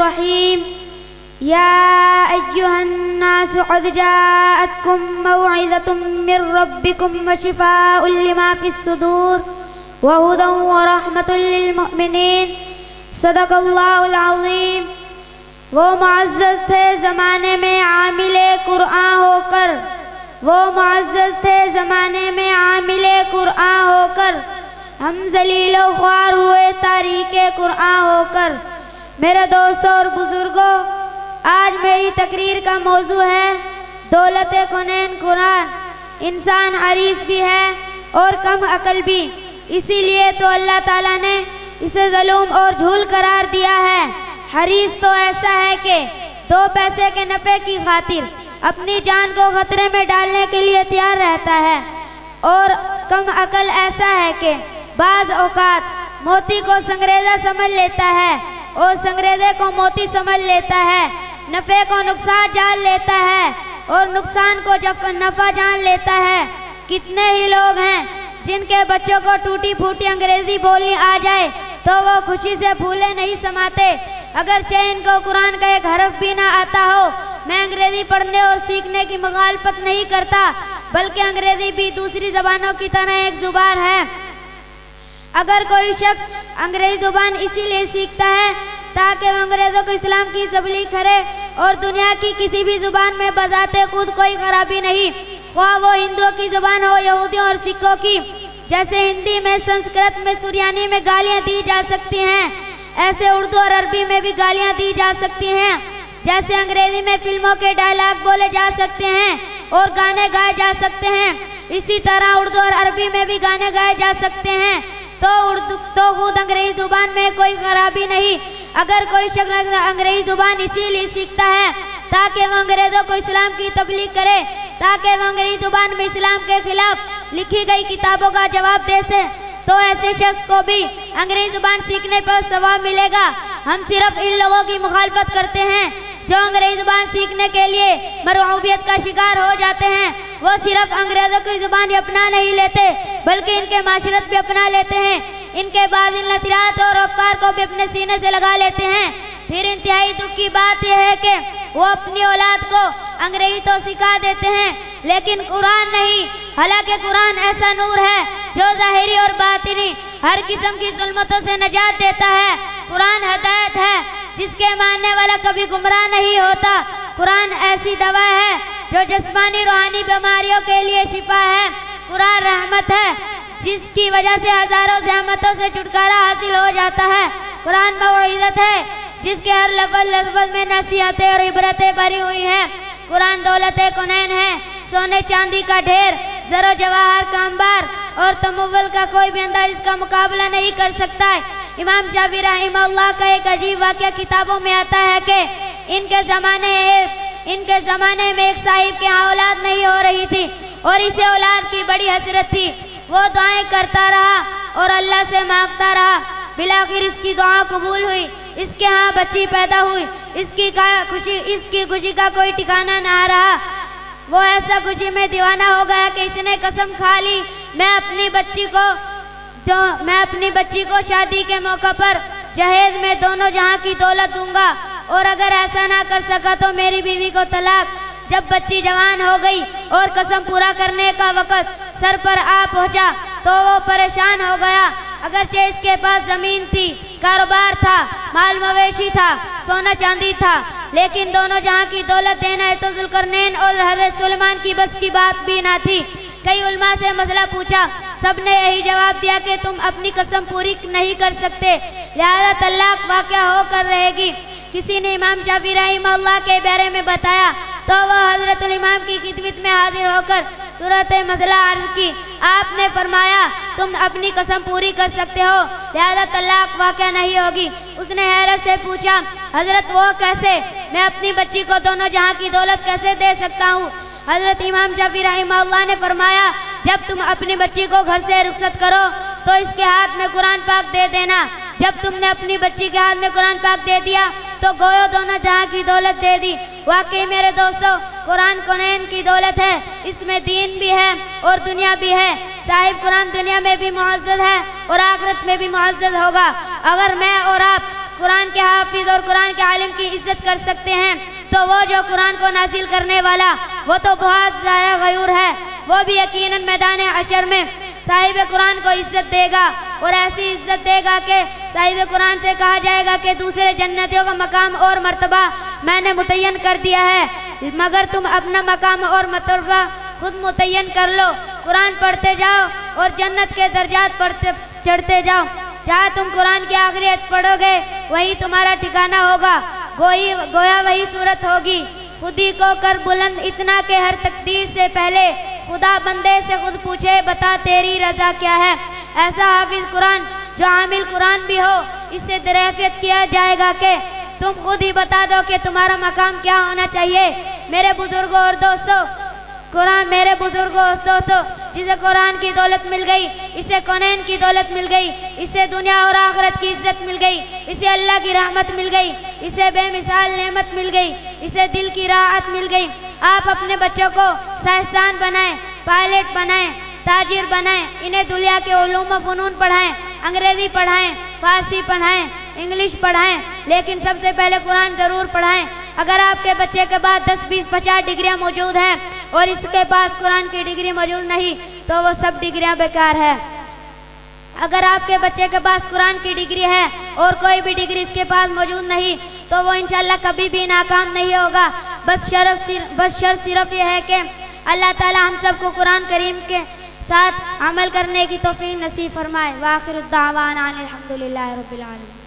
الرحيم يا أيها الناس قد جاءتكم موعظة من ربكم وشفاء لما في الصدور وهدى ورحمة للمؤمنين صدق اللہ العظیم۔ وہ معزز تھے زمانے میں عامل قرآن ہو کر، وہ معزز تھے زمانے میں عامل قرآن ہو کر، ہم ذلیل و خوار ہوئے تاریک قرآن ہو کر۔ میرے دوستوں اور بزرگوں، آج میری تقریر کا موضوع ہے دولت کنین قرآن۔ انسان حریص بھی ہے اور کم عقل بھی، اسی لیے تو اللہ تعالیٰ نے اسے ظلم اور جھول قرار دیا ہے۔ حریص تو ایسا ہے کہ 2 پیسے کے نفع کی خاطر اپنی جان کو خطرے میں ڈالنے کے لیے تیار رہتا ہے، اور کم عقل ایسا ہے کہ بعض اوقات موتی کو سنگریزہ سمجھ لیتا ہے اور سنگریزے کو موتی سمجھ لیتا ہے، نفع کو نقصان جان لیتا ہے اور نقصان کو نفع جان لیتا ہے۔ کتنے ہی لوگ ہیں جن کے بچوں کو ٹوٹی پھوٹی انگریزی بولنی آ جائے تو وہ خوشی سے پھولے نہیں سماتے، اگرچہ ان کو قرآن کا ایک حرف بھی نہ آتا ہو۔ میں انگریزی پڑھنے اور سیکھنے کی مخالفت نہیں کرتا، بلکہ انگریزی بھی دوسری زبانوں کی طرح ایک زبان ہے۔ اگر کوئی شخص انگریزی زبان اسی لیے سیکھتا ہے تاکہ وہ انگریزوں کو اسلام کی تبلیغ کرے، اور دنیا کی کسی بھی زبان میں بذات خود کوئی خرابی نہیں، خواہ وہ ہندوؤں کی زبان ہو، یہودیوں اور سکھوں کی۔ جیسے ہندی میں، سنسکرت میں، سریانی میں گالیاں دی جا سکتی ہیں، ایسے اردو اور عربی میں بھی گالیاں دی جا سکتی ہیں۔ جیسے انگریزی میں فلموں کے ڈائلاگ بولے جا سکتے ہیں اور گانے گائے جا سکتے ہیں، اسی طرح اردو اور عربی میں بھی گانے گائے جا سکتے ہیں۔ تو خود انگریزی زبان میں کوئی خرابی نہیں۔ اگر کوئی شخص انگریزی زبان اسی لیے سیکھتا ہے تاکہ وہ انگریزوں کو اسلام کی تبلیغ کرے، تاکہ وہ انگریزی زبان میں اسلام کے خلاف لکھی گئی کتابوں کا جواب دے سے، تو ایسے شخص کو بھی انگریزی زبان سیکھنے پر ثواب ملے گا۔ ہم صرف ان لوگوں کی مخالفت کرتے ہیں جو انگریزی زبان سیکھنے کے لیے مرعوبیت کا شکار ہو جاتے ہیں۔ وہ صرف انگریزوں کی زبان ہی اپنا نہیں لیتے بلکہ ان کے معاشرت بھی اپنا لیتے ہیں، ان کے بعض ان نظریات اور افکار کو بھی اپنے سینے سے لگا لیتے ہیں۔ پھر انتہائی دکھ کی بات یہ ہے کہ وہ اپنی اولاد کو انگریزی تو سکھا دیتے ہیں لیکن قرآن نہیں، حالانکہ قرآن ایسا نور ہے جو ظاہری اور باطنی ہر قسم کی ظلمتوں سے نجات دیتا ہے۔ قرآن ہدایت ہے جس کے ماننے والا کبھی گمراہ نہیں ہوتا۔ قرآن ایسی دوا ہے جو جسمانی روحانی بیماریوں کے لیے شفا ہے۔ قرآن رحمت ہے جس کی وجہ سے ہزاروں زحمتوں سے چھٹکارا حاصل ہو جاتا ہے۔ قرآن موعظت ہے جس کے ہر لفظ میں نصیحتیں اور عبرتیں بھری ہوئی ہیں۔ قرآن دولت کنین ہے، سونے چاندی کا ڈھیر، زر و جواہر کا انبار، اور تمول کا کوئی بھی انداز اس کا مقابلہ نہیں کر سکتا ہے۔ امام شافعی رحمہ اللہ کا ایک عجیب واقعہ کتابوں میں آتا ہے کہ ان کے زمانے میں ایک صاحب کے ہاں اولاد نہیں ہو رہی تھی اور اسے اولاد کی بڑی حسرت تھی۔ وہ دعائیں کرتا رہا اور اللہ سے مانگتا رہا، بالآخر اس کی دعا قبول ہوئی، اس کے ہاں بچی پیدا ہوئی۔ اس کی خوشی کا کوئی ٹھکانہ نہ رہا۔ وہ ایسا خوشی میں دیوانہ ہو گیا کہ اس نے قسم کھا لی، میں اپنی بچی کو شادی کے موقع پر جہیز میں دونوں جہاں کی دولت دوں گا، اور اگر ایسا نہ کر سکا تو میری بیوی کو طلاق۔ جب بچی جوان ہو گئی اور قسم پورا کرنے کا وقت سر پر آ پہنچا تو وہ پریشان ہو گیا۔ اگرچہ اس کے پاس زمین تھی، کاروبار تھا، مال مویشی تھا، سونا چاندی تھا، لیکن دونوں جہاں کی دولت دینا تو ذوالقرنین اور حضرت سلیمان کی بس کی بات بھی نہ تھی۔ کئی علماء سے مسئلہ پوچھا، سب نے یہی جواب دیا کہ تم اپنی قسم پوری نہیں کر سکتے، لہذا طلاق واقع ہو کر رہے گی۔ کسی نے امام شافعی رحمہ اللہ کے بارے میں بتایا تو وہ حضرت الامام کی خدمت میں حاضر ہو کر صورت مسئلہ عرض کی۔ آپ نے فرمایا تم اپنی قسم پوری کر سکتے ہو، لہذا طلاق واقع نہیں ہوگی۔ اس نے حیرت سے پوچھا، حضرت وہ کیسے؟ میں اپنی بچی کو دونوں جہاں کی دولت کیسے دے سکتا ہوں؟ حضرت امام شافعی رحمہ اللہ نے فرمایا، جب تم اپنی بچی کو گھر سے رخصت کرو تو اس کے ہاتھ میں قرآن پاک دے دینا۔ جب تم نے اپنی بچی کے ہاتھ میں قرآن پاک دے دیا تو گویا دونوں جہاں کی دولت دے دی۔ واقعی میرے دوستو، قرآن کنین کی دولت ہے، اس میں دین بھی ہے اور دنیا بھی ہے۔ صاحب قرآن دنیا میں بھی معزز ہے اور آخرت میں بھی معزز ہوگا۔ اگر میں اور آپ قرآن کے حافظ اور قرآن کے عالم کی عزت کر سکتے ہیں تو وہ جو قرآن کو نازل کرنے والا وہ تو بہت زیادہ غیور ہے، وہ بھی یقیناً میدان حشر میں صاحب قرآن کو عزت دے گا، اور ایسی عزت دے گا کہ صاحب قرآن سے کہا جائے گا کہ دوسرے جنتیوں کا مقام اور مرتبہ میں نے متعین کر دیا ہے، مگر تم اپنا مقام اور مرتبہ خود متعین کر لو۔ قرآن پڑھتے جاؤ اور جنت کے درجات چڑھتے جاؤ، جہاں تم قرآن کی آخری آیت پڑھو گے وہی تمہارا ٹھکانہ ہوگا، گویا وہی صورت ہوگی۔ خودی کو کر بلند اتنا کہ ہر تقدیر سے پہلے خدا بندے سے خود پوچھے بتا تیری رضا کیا ہے۔ ایسا حافظ قرآن جو عامل قرآن بھی ہو، اس سے دریافت کیا جائے گا کہ تم خود ہی بتا دو کہ تمہارا مقام کیا ہونا چاہیے۔ میرے بزرگوں اور دوستوں، جسے قرآن کی دولت مل گئی اسے کونین کی دولت مل گئی، اسے دنیا اور آخرت کی عزت مل گئی، اسے اللہ کی رحمت مل گئی، اسے بے مثال نعمت مل گئی، اسے دل کی راحت مل گئی۔ آپ اپنے بچوں کو سائنسدان بنائیں، پائلٹ بنائیں، تاجر بنائیں، انہیں دنیا کے علوم و فنون پڑھائیں، انگریزی پڑھائیں، فارسی پڑھائیں، انگلش پڑھائیں، لیکن سب سے پہلے قرآن ضرور پڑھائیں۔ اگر آپ کے بچے کے پاس 10 20 50 ڈگریاں موجود ہیں اور اس کے پاس قرآن کی ڈگری موجود نہیں تو وہ سب ڈگریاں بیکار ہے۔ اگر آپ کے بچے کے پاس قرآن کی ڈگری ہے اور کوئی بھی ڈگری اس کے پاس موجود نہیں تو وہ انشاءاللہ کبھی بھی ناکام نہیں ہوگا۔ بس شرط صرف یہ ہے کہ اللہ تعالی ہم سب کو قرآن کریم کے ساتھ عمل کرنے کی توفیق نصیب فرمائے۔ وآخر الدعوانا الحمدللہ رب العالمین۔